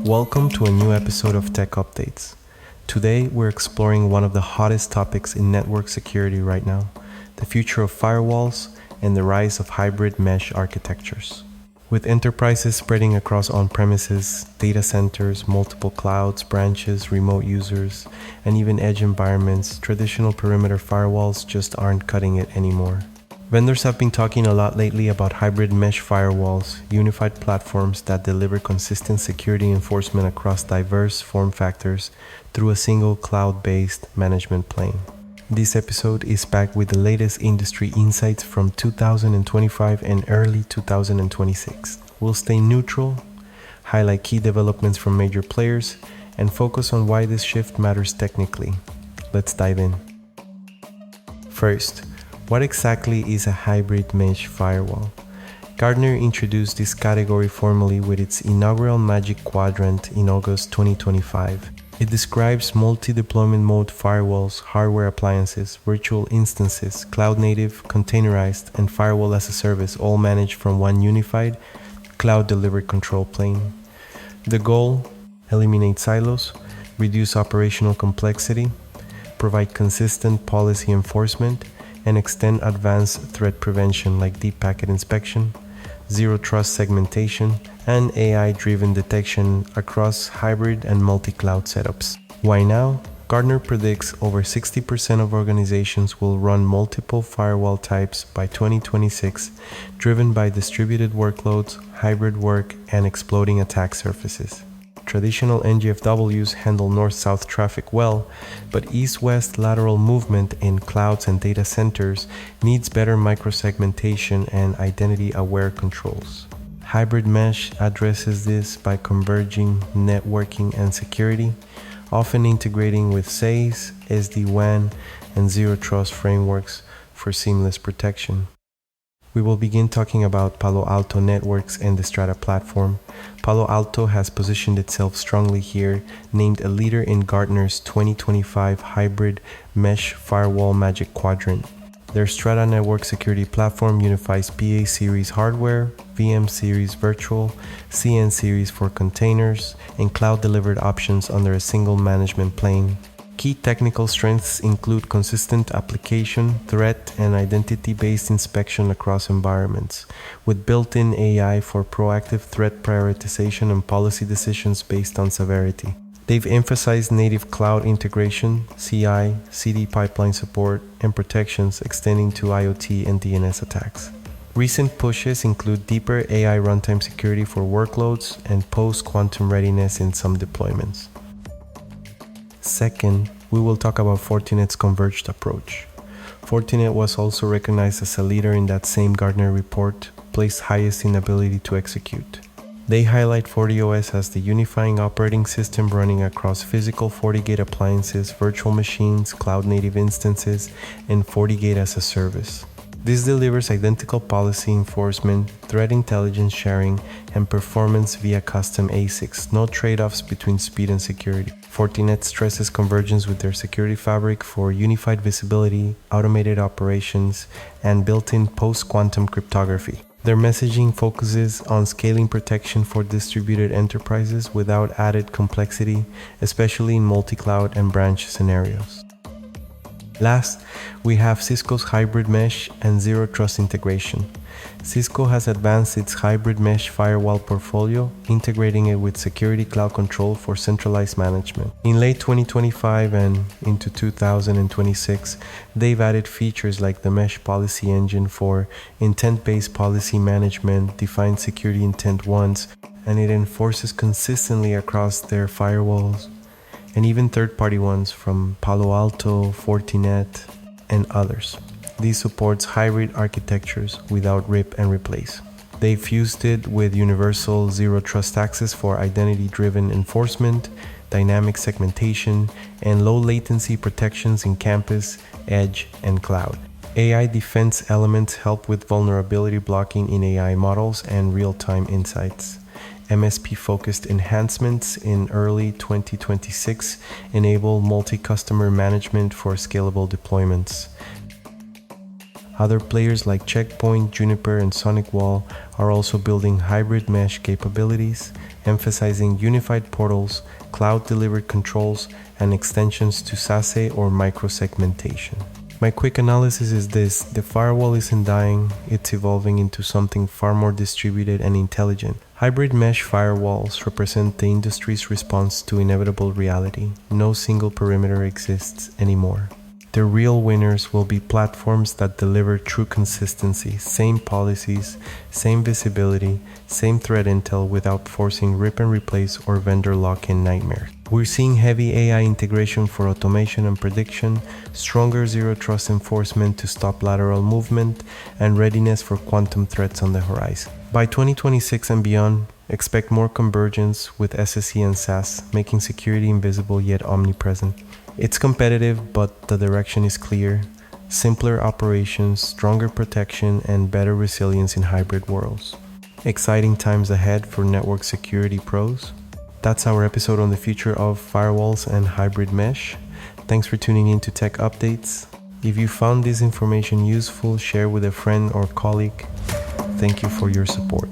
Welcome to a new episode of Tech Updates. Today we're exploring one of the hottest topics in network security right now, the future of firewalls and the rise of hybrid mesh architectures. With enterprises spreading across on-premises, data centers, multiple clouds, branches, remote users, and even edge environments, traditional perimeter firewalls just aren't cutting it anymore. Vendors have been talking a lot lately about hybrid mesh firewalls, unified platforms that deliver consistent security enforcement across diverse form factors through a single cloud-based management plane. This episode is packed with the latest industry insights from 2025 and early 2026. We'll stay neutral, highlight key developments from major players, and focus on why this shift matters technically. Let's dive in. First, what exactly is a hybrid mesh firewall? Gartner introduced this category formally with its inaugural Magic Quadrant in August 2025. It describes multi-deployment mode firewalls, hardware appliances, virtual instances, cloud-native, containerized, and firewall as a service, all managed from one unified, cloud-delivered control plane. The goal: eliminate silos, reduce operational complexity, provide consistent policy enforcement, and extend advanced threat prevention like deep packet inspection, zero trust segmentation, and AI-driven detection across hybrid and multi-cloud setups. Why now? Gartner predicts over 60% of organizations will run multiple firewall types by 2026, driven by distributed workloads, hybrid work, and exploding attack surfaces. Traditional NGFWs handle north-south traffic well, but east-west lateral movement in clouds and data centers needs better microsegmentation and identity-aware controls. Hybrid mesh addresses this by converging networking and security, often integrating with SASE, SD-WAN, and zero trust frameworks for seamless protection. We will begin talking about Palo Alto Networks and the Strata platform. Palo Alto has positioned itself strongly here, named a leader in Gartner's 2025 Hybrid Mesh Firewall Magic Quadrant. Their Strata network security platform unifies PA series hardware, VM series virtual, CN series for containers, and cloud-delivered options under a single management plane. Key technical strengths include consistent application, threat, and identity-based inspection across environments, with built-in AI for proactive threat prioritization and policy decisions based on severity. They've emphasized native cloud integration, CI, CD pipeline support, and protections extending to IoT and DNS attacks. Recent pushes include deeper AI runtime security for workloads and post-quantum readiness in some deployments. Second, we will talk about Fortinet's converged approach. Fortinet was also recognized as a leader in that same Gartner report, placed highest in ability to execute. They highlight FortiOS as the unifying operating system running across physical FortiGate appliances, virtual machines, cloud-native instances, and FortiGate as a service. This delivers identical policy enforcement, threat intelligence sharing, and performance via custom ASICs, no trade-offs between speed and security. Fortinet stresses convergence with their security fabric for unified visibility, automated operations, and built-in post-quantum cryptography. Their messaging focuses on scaling protection for distributed enterprises without added complexity, especially in multi-cloud and branch scenarios. Last, we have Cisco's hybrid mesh and zero trust integration. Cisco has advanced its hybrid mesh firewall portfolio, integrating it with security cloud control for centralized management. In late 2025 and into 2026, they've added features like the mesh policy engine for intent-based policy management, defines security intent once, and it enforces consistently across their firewalls, and even third-party ones from Palo Alto, Fortinet, and others. This supports hybrid architectures without rip and replace. They fused it with universal zero trust access for identity-driven enforcement, dynamic segmentation, and low latency protections in campus, edge, and cloud. AI defense elements help with vulnerability blocking in AI models and real-time insights. MSP-focused enhancements in early 2026 enable multi-customer management for scalable deployments. Other players like Checkpoint, Juniper, and SonicWall are also building hybrid mesh capabilities, emphasizing unified portals, cloud-delivered controls, and extensions to SASE or microsegmentation. My quick analysis is this: the firewall isn't dying, it's evolving into something far more distributed and intelligent. Hybrid mesh firewalls represent the industry's response to inevitable reality. No single perimeter exists anymore. The real winners will be platforms that deliver true consistency, same policies, same visibility, same threat intel without forcing rip and replace or vendor lock-in nightmares. We're seeing heavy AI integration for automation and prediction, stronger zero trust enforcement to stop lateral movement, and readiness for quantum threats on the horizon. By 2026 and beyond, expect more convergence with SSE and SaaS, making security invisible yet omnipresent. It's competitive, but the direction is clear: simpler operations, stronger protection, and better resilience in hybrid worlds. Exciting times ahead for network security pros. That's our episode on the future of firewalls and hybrid mesh. Thanks for tuning in to Tech Updates. If you found this information useful, share with a friend or colleague. Thank you for your support.